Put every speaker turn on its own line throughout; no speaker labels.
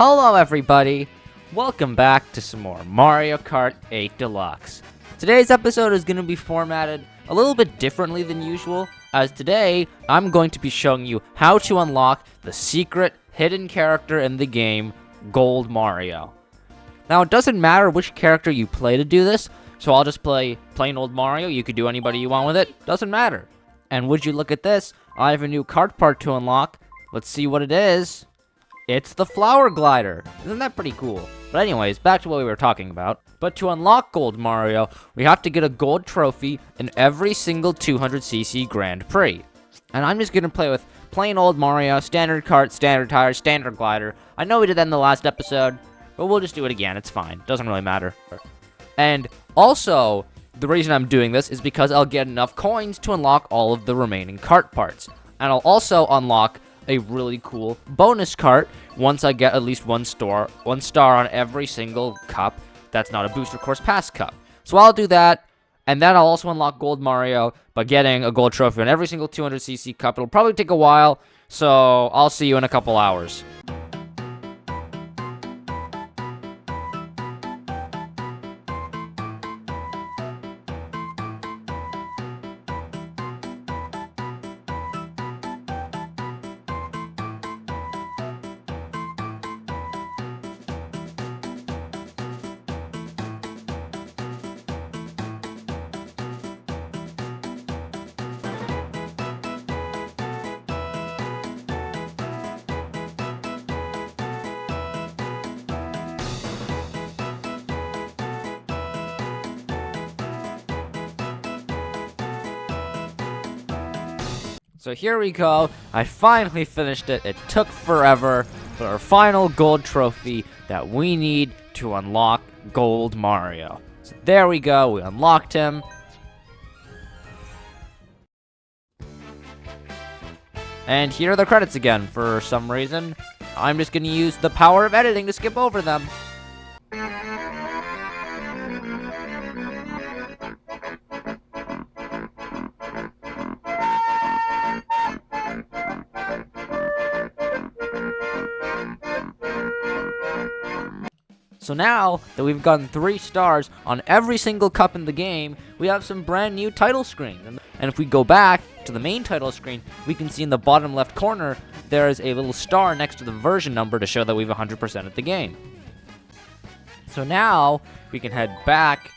Hello everybody! Welcome back to some more Mario Kart 8 Deluxe. Today's episode is going to be formatted a little bit differently than usual, as today I'm going to be showing you how to unlock the secret hidden character in the game, Gold Mario. Now it doesn't matter which character you play to do this, so I'll just play plain old Mario. You could do anybody you want with it, doesn't matter. And would you look at this, I have a new kart part to unlock. Let's see what it is. It's the flower glider. Isn't that pretty cool? But anyways, back to what we were talking about. But to unlock Gold Mario, we have to get a gold trophy in every single 200cc Grand Prix. And I'm just going to play with plain old Mario, standard kart, standard tires, standard glider. I know we did that in the last episode, but we'll just do it again. It's fine. Doesn't really matter. And also, the reason I'm doing this is because I'll get enough coins to unlock all of the remaining kart parts. And I'll also unlock a really cool bonus cart once I get at least one star on every single cup that's not a booster course pass cup. So I'll do that, and then I'll also unlock Gold Mario by getting a gold trophy on every single 200cc cup. It'll probably take a while, so I'll see you in a couple hours. So here we go, I finally finished it. It took forever, but our final gold trophy that we need to unlock Gold Mario. So there we go, we unlocked him. And here are the credits again. For some reason, I'm just going to use the power of editing to skip over them. So now that we've gotten 3 stars on every single cup in the game, we have some brand new title screens. And if we go back to the main title screen, we can see in the bottom left corner, there is a little star next to the version number to show that we've 100% of the game. So now we can head back,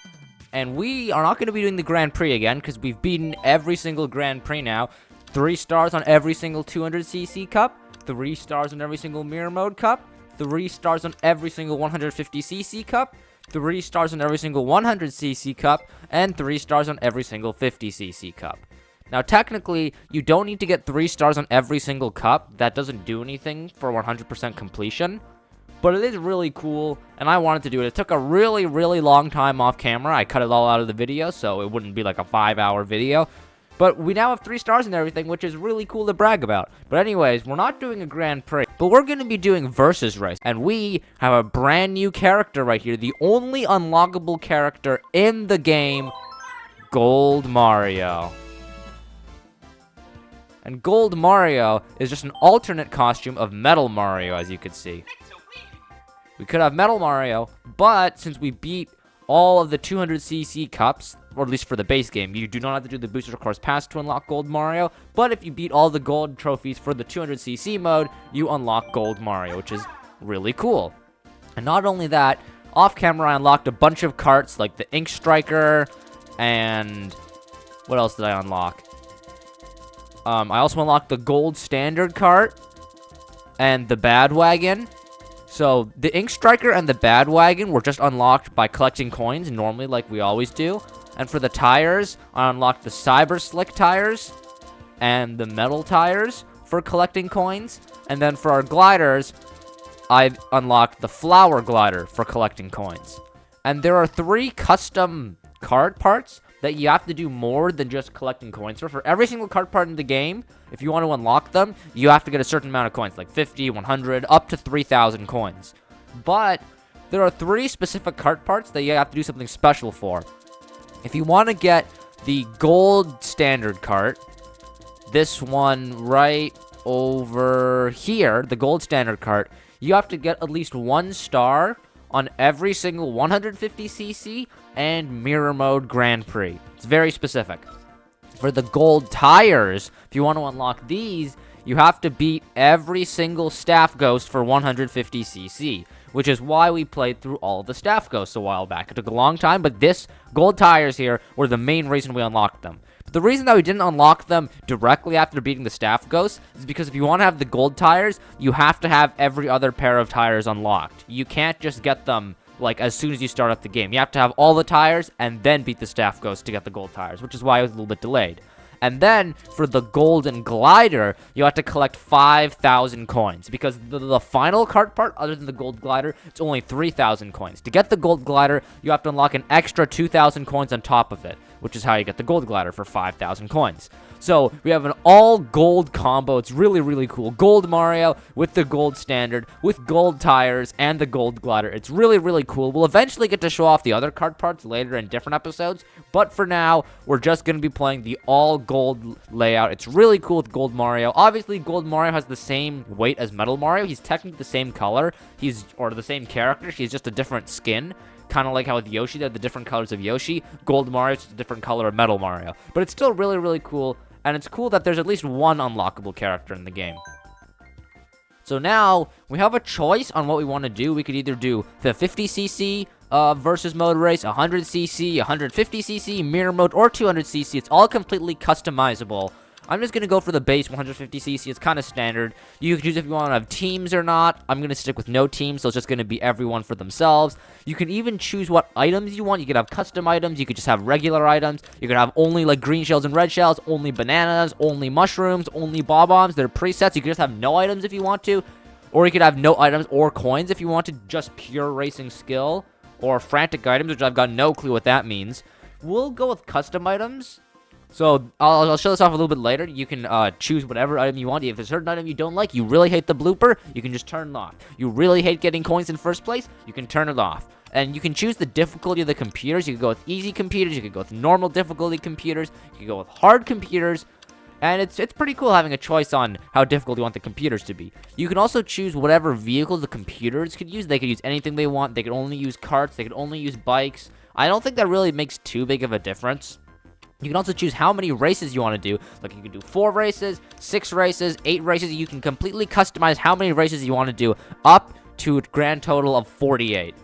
and we are not going to be doing the Grand Prix again because we've beaten every single Grand Prix now. 3 stars on every single 200cc cup, 3 stars on every single mirror mode cup, 3 stars on every single 150cc cup, 3 stars on every single 100cc cup, and 3 stars on every single 50cc cup. Now, technically, you don't need to get 3 stars on every single cup. That doesn't do anything for 100% completion, but it is really cool, and I wanted to do it. It took a really, really long time off camera. I cut it all out of the video, so it wouldn't be like a 5-hour video. But we now have 3 stars and everything, which is really cool to brag about. But anyways, we're not doing a Grand Prix, but we're going to be doing Versus Race. And we have a brand new character right here, the only unlockable character in the game, Gold Mario. And Gold Mario is just an alternate costume of Metal Mario, as you can see. We could have Metal Mario, but since we beat all of the 200cc cups, or at least for the base game, you do not have to do the booster course pass to unlock Gold Mario, but if you beat all the gold trophies for the 200cc mode, you unlock Gold Mario, which is really cool. And not only that, off camera I unlocked a bunch of carts like the Ink Striker, and what else did I unlock? I also unlocked the Gold Standard Kart and the Bad Wagon. So the Ink Striker and the Bad Wagon were just unlocked by collecting coins, normally like we always do. And for the tires, I unlocked the Cyber Slick tires and the Metal tires for collecting coins. And then for our gliders, I've unlocked the Flower glider for collecting coins. And there are 3 custom card parts that you have to do more than just collecting coins for. For every single card part in the game, if you want to unlock them, you have to get a certain amount of coins, like 50, 100, up to 3,000 coins. But there are 3 specific cart parts that you have to do something special for. If you want to get the Gold Standard Kart, this one right over here, the Gold Standard Kart, you have to get at least 1 star on every single 150cc and Mirror Mode Grand Prix. It's very specific. For the gold tires, if you want to unlock these, you have to beat every single staff ghost for 150cc, which is why we played through all of the staff ghosts a while back. It took a long time, but this gold tires here were the main reason we unlocked them. But the reason that we didn't unlock them directly after beating the staff ghosts is because if you want to have the gold tires, you have to have every other pair of tires unlocked. You can't just get them like as soon as you start up the game. You have to have all the tires and then beat the staff ghost to get the gold tires, which is why it was a little bit delayed. And then, for the golden glider, you have to collect 5,000 coins. Because the final cart part, other than the gold glider, it's only 3,000 coins. To get the gold glider, you have to unlock an extra 2,000 coins on top of it, which is how you get the gold glider for 5,000 coins. So, we have an all-gold combo. It's really, really cool. Gold Mario with the gold standard, with gold tires, and the gold glider. It's really, really cool. We'll eventually get to show off the other card parts later in different episodes, but for now, we're just going to be playing the all-gold layout. It's really cool with Gold Mario. Obviously, Gold Mario has the same weight as Metal Mario. He's technically the same color. Or the same character. He's just a different skin. Kind of like how with Yoshi, they have the different colors of Yoshi. Gold Mario is just a different color of Metal Mario. But it's still really, really cool. And it's cool that there's at least one unlockable character in the game. So now, we have a choice on what we want to do. We could either do the 50cc versus mode race, 100cc, 150cc, mirror mode, or 200cc. It's all completely customizable. I'm just going to go for the base 150cc. It's kind of standard. You can choose if you want to have teams or not. I'm going to stick with no teams, so it's just going to be everyone for themselves. You can even choose what items you want. You could have custom items. You could just have regular items. You could have only like green shells and red shells, only bananas, only mushrooms, only bob-ombs. They're presets. You could just have no items if you want to. Or you could have no items or coins if you wanted, just pure racing skill. Or frantic items, which I've got no clue what that means. We'll go with custom items. So, I'll show this off a little bit later. You can choose whatever item you want. If there's a certain item you don't like, you really hate the blooper, you can just turn it off. You really hate getting coins in first place, you can turn it off. And you can choose the difficulty of the computers. You can go with easy computers, you can go with normal difficulty computers, you can go with hard computers. And it's pretty cool having a choice on how difficult you want the computers to be. You can also choose whatever vehicles the computers could use. They could use anything they want. They could only use carts. They could only use bikes. I don't think that really makes too big of a difference. You can also choose how many races you want to do. Like, you can do 4 races, 6 races, 8 races. You can completely customize how many races you want to do up to a grand total of 48.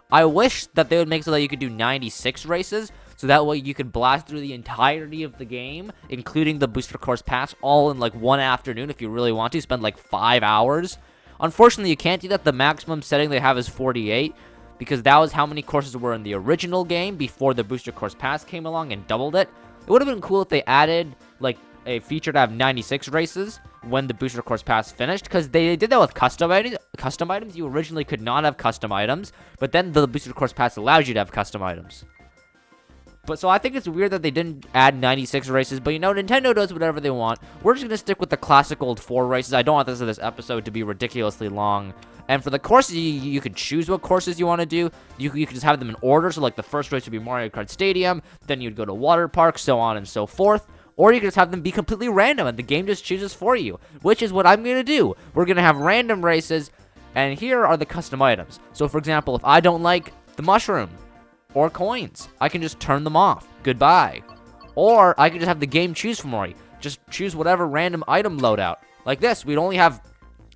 I wish that they would make so that you could do 96 races, so that way you could blast through the entirety of the game, including the Booster Course Pass, all in like one afternoon if you really want to. Spend like 5 hours. Unfortunately, you can't do that. The maximum setting they have is 48. Because that was how many courses were in the original game before the Booster Course Pass came along and doubled it. It would have been cool if they added, like, a feature to have 96 races when the Booster Course Pass finished, because they did that with custom items. You originally could not have custom items, but then the Booster Course Pass allows you to have custom items. But so I think it's weird that they didn't add 96 races, but you know, Nintendo does whatever they want. We're just going to stick with the classic old 4 races. I don't want this episode to be ridiculously long. And for the courses, you could choose what courses you want to do. You could just have them in order. So, like, the first race would be Mario Kart Stadium. Then you'd go to Water Park, so on and so forth. Or you could just have them be completely random, and the game just chooses for you. Which is what I'm going to do. We're going to have random races, and here are the custom items. So, for example, if I don't like the mushroom or coins, I can just turn them off. Goodbye. Or I can just have the game choose for me. Just choose whatever random item loadout. Like this, we'd only have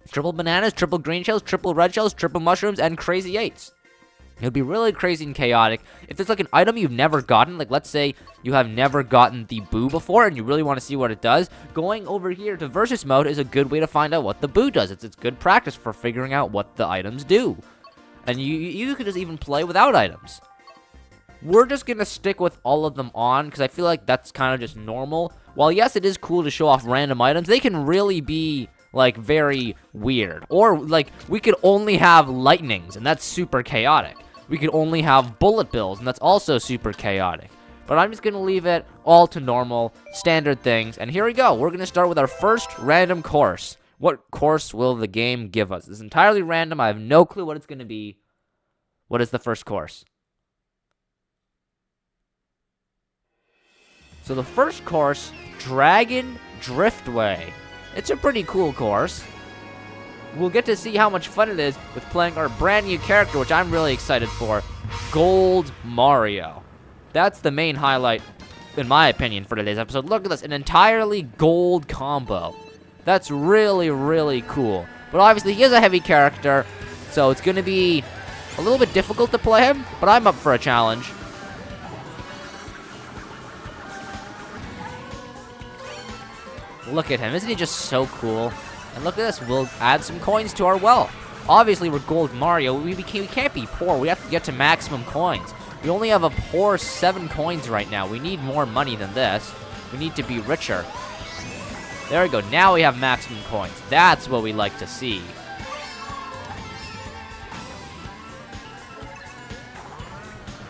triple bananas, triple green shells, triple red shells, triple mushrooms, and crazy 8s. It would be really crazy and chaotic. If there's like an item you've never gotten, like let's say you have never gotten the boo before and you really want to see what it does, going over here to versus mode is a good way to find out what the boo does. It's good practice for figuring out what the items do. And you could just even play without items. We're just going to stick with all of them on because I feel like that's kind of just normal. While yes, it is cool to show off random items, they can really be like very weird. Or like we could only have lightnings and that's super chaotic. We could only have bullet bills and that's also super chaotic. But I'm just going to leave it all to normal, standard things. And here we go. We're going to start with our first random course. What course will the game give us? It's entirely random. I have no clue what it's going to be. What is the first course? So the first course, Dragon Driftway. It's a pretty cool course. we'll get to see how much fun it is with playing our brand new character, which I'm really excited for, Gold Mario. That's the main highlight, in my opinion, for today's episode. Look at this, an entirely gold combo. That's really, really cool. But obviously, he is a heavy character, so it's going to be a little bit difficult to play him, but I'm up for a challenge. Look at him. Isn't he just so cool? And look at this. We'll add some coins to our wealth. Obviously, we're Gold Mario. We can't be poor. We have to get to maximum coins. We only have a poor 7 coins right now. We need more money than this. We need to be richer. There we go. Now we have maximum coins. That's what we like to see.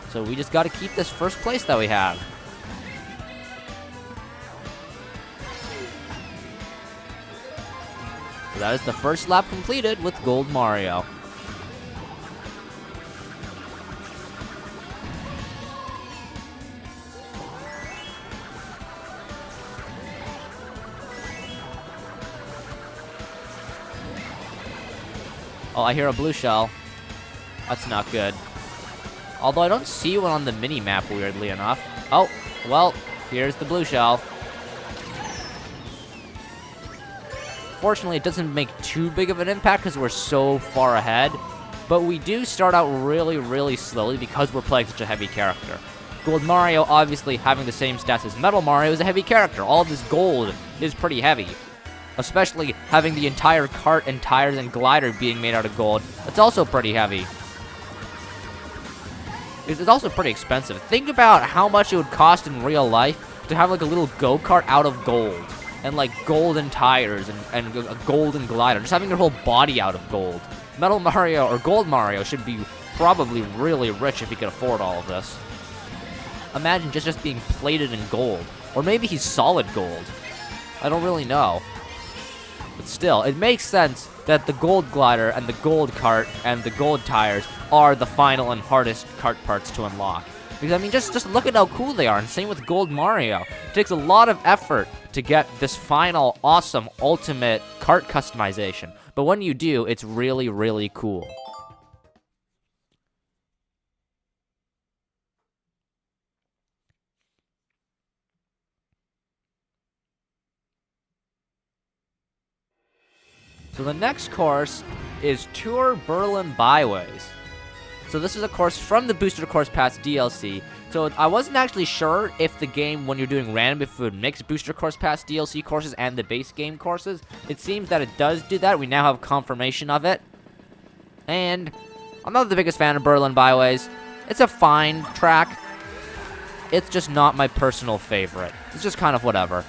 So we just got to keep this first place that we have. So that is the first lap completed with Gold Mario. Oh, I hear a blue shell. That's not good. Although I don't see one on the mini-map, weirdly enough. Oh, well, here's the blue shell. Fortunately, it doesn't make too big of an impact because we're so far ahead. But we do start out really, really slowly because we're playing such a heavy character. Gold Mario, obviously, having the same stats as Metal Mario, is a heavy character. All of this gold is pretty heavy. Especially having the entire cart and tires and glider being made out of gold. It's also pretty heavy. It's also pretty expensive. Think about how much it would cost in real life to have like a little go-kart out of gold. And like golden tires and a golden glider. Just having your whole body out of gold. Metal Mario or Gold Mario should be probably really rich if he could afford all of this. Imagine just being plated in gold. Or maybe he's solid gold. I don't really know. But still, it makes sense that the gold glider and the gold cart and the gold tires are the final and hardest cart parts to unlock. Because, I mean, just look at how cool they are, and same with Gold Mario. It takes a lot of effort to get this final, awesome, ultimate cart customization. But when you do, it's really, really cool. So the next course is Tour Berlin Byways. So this is a course from the Booster Course Pass DLC. So I wasn't actually sure if the game, when you're doing random, if it would mix Booster Course Pass DLC courses and the base game courses. It seems that it does do that. We now have confirmation of it. And I'm not the biggest fan of Berlin Byways. It's a fine track. It's just not my personal favorite. It's just kind of whatever.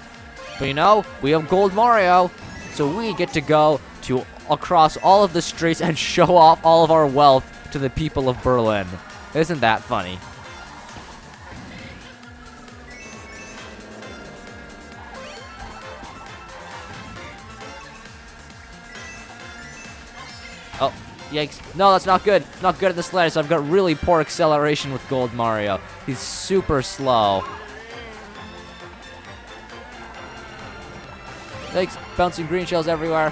But you know, we have Gold Mario, so we get to go to across all of the streets and show off all of our wealth to the people of Berlin. Isn't that funny? Oh, yikes. No, that's not good. Not good at the slightest. I've got really poor acceleration with Gold Mario. He's super slow. Yikes. Bouncing green shells everywhere.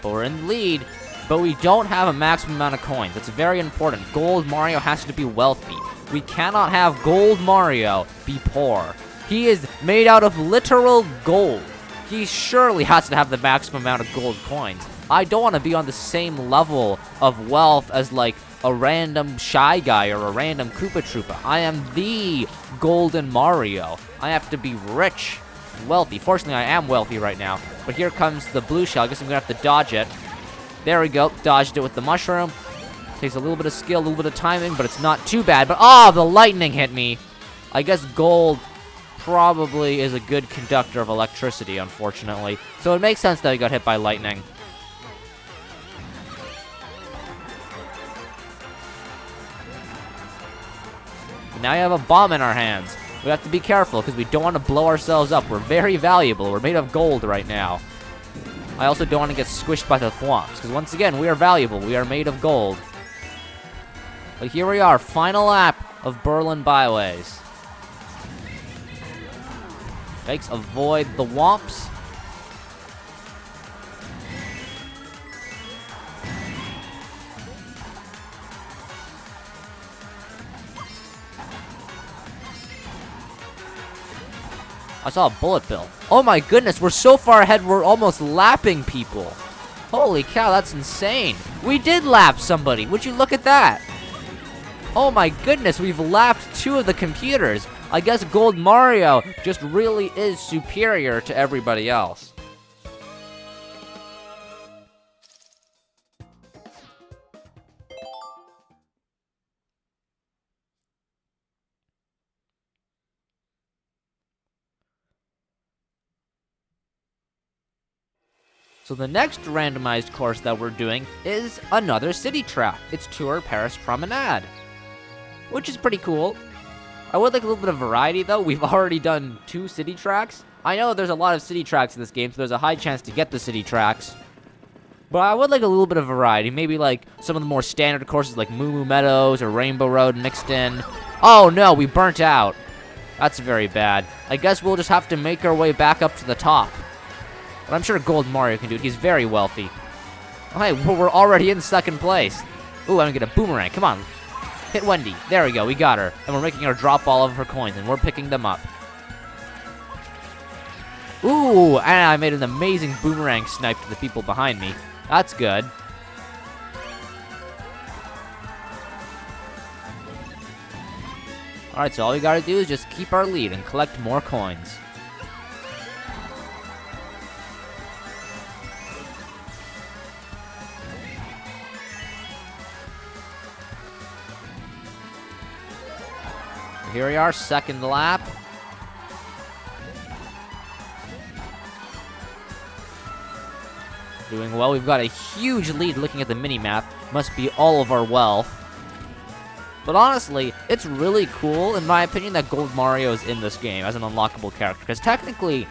But we're in the lead, but we don't have a maximum amount of coins. That's very important. Gold Mario has to be wealthy. We cannot have Gold Mario be poor. He is made out of literal gold. He surely has to have the maximum amount of gold coins. I don't want to be on the same level of wealth as like a random Shy Guy or a random Koopa Troopa. I am the Golden Mario. I have to be rich. Wealthy. Fortunately, I am wealthy right now. But here comes the blue shell. I guess I'm going to have to dodge it. There we go. Dodged it with the mushroom. Takes a little bit of skill, a little bit of timing, but it's not too bad. But, the lightning hit me. I guess gold probably is a good conductor of electricity, unfortunately. So it makes sense that he got hit by lightning. Now you have a bomb in our hands. We have to be careful because we don't want to blow ourselves up. We're very valuable. We're made of gold right now. I also don't want to get squished by the thwomps because once again, we are valuable. We are made of gold. But here we are, final lap of Berlin Byways. Yikes, avoid the womps. I saw a bullet bill. Oh my goodness, we're so far ahead, we're almost lapping people. Holy cow, that's insane. We did lap somebody. Would you look at that? Oh my goodness, we've lapped 2 of the computers. I guess Gold Mario just really is superior to everybody else. So the next randomized course that we're doing is another city track. It's Tour Paris Promenade, which is pretty cool. I would like a little bit of variety though. We've already done 2 city tracks. I know there's a lot of city tracks in this game, so there's a high chance to get the city tracks. But I would like a little bit of variety. Maybe like some of the more standard courses like Moo Moo Meadows or Rainbow Road mixed in. Oh no, we burnt out. That's very bad. I guess we'll just have to make our way back up to the top. But I'm sure Gold Mario can do it. He's very wealthy. Oh, hey, we're already in 2nd place. Ooh, I'm gonna get a boomerang. Come on. Hit Wendy. There we go. We got her. And we're making her drop all of her coins, and we're picking them up. Ooh, and I made an amazing boomerang snipe to the people behind me. That's good. Alright, so all we gotta do is just keep our lead and collect more coins. Here we are, 2nd lap. Doing well. We've got a huge lead looking at the mini-map. Must be all of our wealth. But honestly, it's really cool, in my opinion, that Gold Mario is in this game as an unlockable character. Because technically,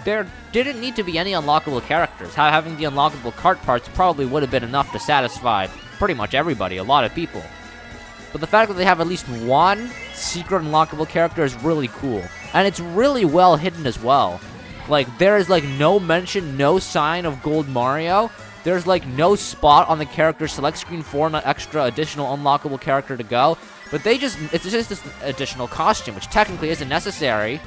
there didn't need to be any unlockable characters. Having the unlockable kart parts probably would have been enough to satisfy pretty much everybody, a lot of people. But the fact that they have at least 1 secret unlockable character is really cool. And it's really well hidden as well. Like, there is, like, no mention, no sign of Gold Mario. There's, like, no spot on the character select screen for an extra additional unlockable character to go. But it's just this additional costume, which technically isn't necessary.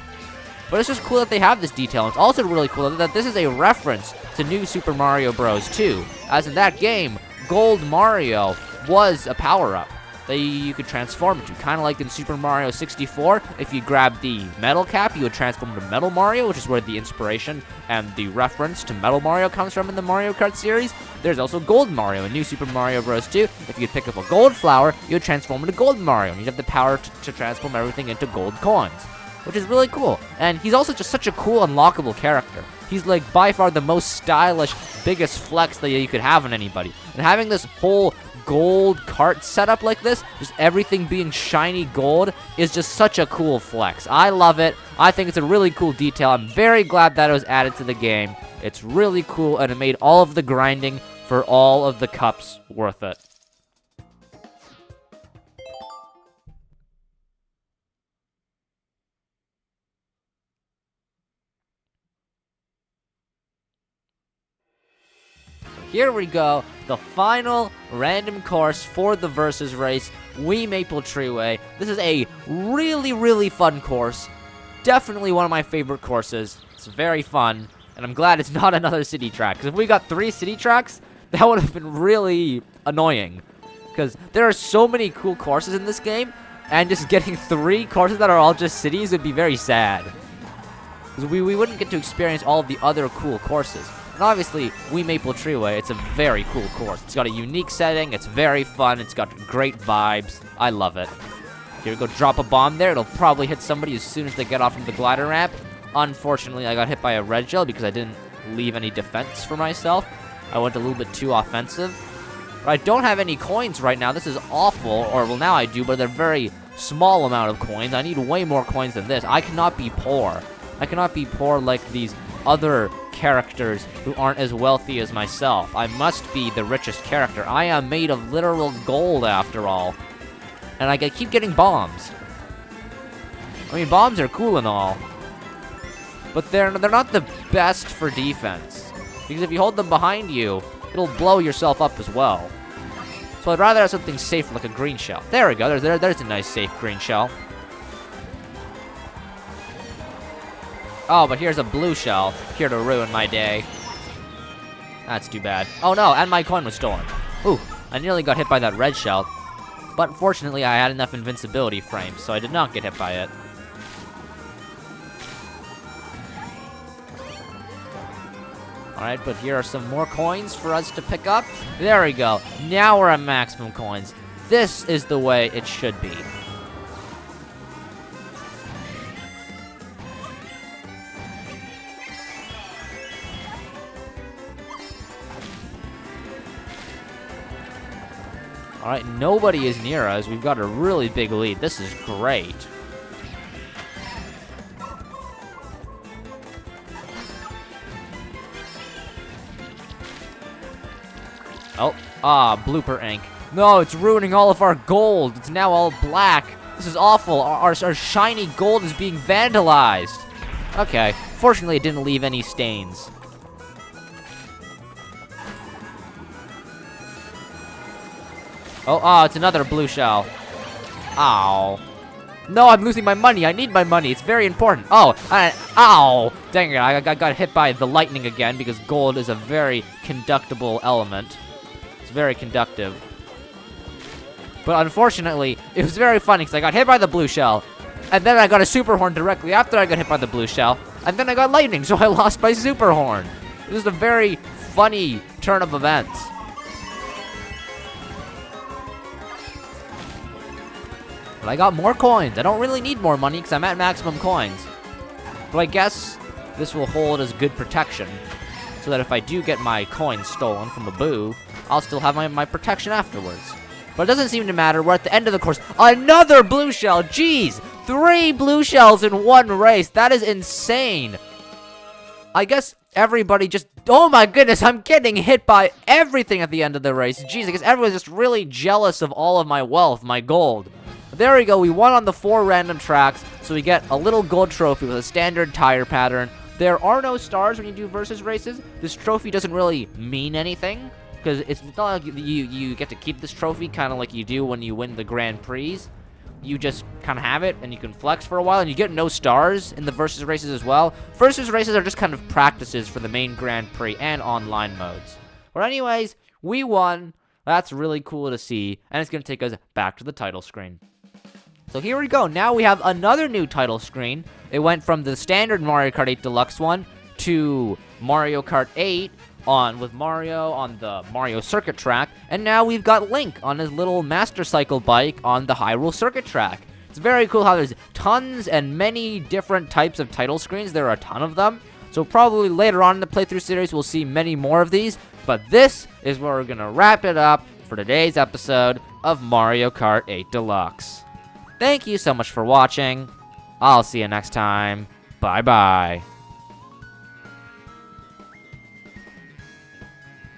But it's just cool that they have this detail. It's also really cool that this is a reference to New Super Mario Bros. 2. As in that game, Gold Mario was a power-up that you could transform into. Kind of like in Super Mario 64, if you grab the metal cap, you would transform to Metal Mario, which is where the inspiration and the reference to Metal Mario comes from in the Mario Kart series. There's also Gold Mario in New Super Mario Bros. 2. If you could pick up a gold flower, you would transform into Gold Mario, and you'd have the power to transform everything into gold coins, which is really cool. And he's also just such a cool unlockable character. He's like by far the most stylish, biggest flex that you could have on anybody. And having this whole gold kart setup like this, just everything being shiny gold, is just such a cool flex. I love it. I think it's a really cool detail. I'm very glad that it was added to the game. It's really cool, and it made all of the grinding for all of the cups worth it. Here we go, the final random course for the versus race, Wii Maple Treeway. This is a really, really fun course. Definitely one of my favorite courses. It's very fun, and I'm glad it's not another city track. Because if we got 3 city tracks, that would have been really annoying. Because there are so many cool courses in this game, and just getting 3 courses that are all just cities would be very sad. Because we wouldn't get to experience all of the other cool courses. And obviously, Wii Maple Treeway, it's a very cool course. It's got a unique setting, it's very fun, it's got great vibes. I love it. Here we go, drop a bomb there. It'll probably hit somebody as soon as they get off from the glider ramp. Unfortunately, I got hit by a red gel because I didn't leave any defense for myself. I went a little bit too offensive. But I don't have any coins right now. This is awful. Or, well, now I do, but they're very small amount of coins. I need way more coins than this. I cannot be poor. I cannot be poor like these other characters who aren't as wealthy as myself. I must be the richest character. I am made of literal gold after all. And I keep getting bombs. I mean, bombs are cool and all. but they're not the best for defense. Because if you hold them behind you, it'll blow yourself up as well. So I'd rather have something safe like a green shell. There we go. There's a nice safe green shell. Oh, but here's a blue shell here to ruin my day. That's too bad. Oh no, and my coin was stolen. Ooh, I nearly got hit by that red shell. But fortunately, I had enough invincibility frames, so I did not get hit by it. Alright, but here are some more coins for us to pick up. There we go. Now we're at maximum coins. This is the way it should be. Alright, nobody is near us. We've got a really big lead. This is great. Oh, blooper ink. No, it's ruining all of our gold. It's now all black. This is awful. Our shiny gold is being vandalized. Okay, fortunately it didn't leave any stains. Oh, it's another blue shell. Ow. No, I'm losing my money. I need my money. It's very important. Oh, ow. Dang it, I got hit by the lightning again because gold is a very conductible element. It's very conductive. But unfortunately, it was very funny because I got hit by the blue shell, and then I got a super horn directly after I got hit by the blue shell, and then I got lightning, so I lost my super horn. This is a very funny turn of events. But I got more coins. I don't really need more money because I'm at maximum coins. But I guess this will hold as good protection, so that if I do get my coins stolen from a boo, I'll still have my protection afterwards. But it doesn't seem to matter. We're at the end of the course. Another blue shell! Jeez! 3 blue shells in one race. That is insane. I guess everybody just... Oh my goodness, I'm getting hit by everything at the end of the race. Jeez, I guess everyone's just really jealous of all of my wealth, my gold. There we go, we won on the 4 random tracks, so we get a little gold trophy with a standard tire pattern. There are no stars when you do versus races. This trophy doesn't really mean anything, because it's not like you get to keep this trophy kind of like you do when you win the Grand Prix. You just kind of have it, and you can flex for a while, and you get no stars in the versus races as well. Versus races are just kind of practices for the main Grand Prix and online modes. But anyways, we won. That's really cool to see, and it's going to take us back to the title screen. So here we go. Now we have another new title screen. It went from the standard Mario Kart 8 Deluxe one to Mario Kart 8 with Mario on the Mario Circuit track, and now we've got Link on his little Master Cycle bike on the Hyrule Circuit track. It's very cool how there's tons and many different types of title screens. There are a ton of them. So probably later on in the playthrough series, we'll see many more of these. But this is where we're going to wrap it up for today's episode of Mario Kart 8 Deluxe. Thank you so much for watching. I'll see you next time. Bye-bye.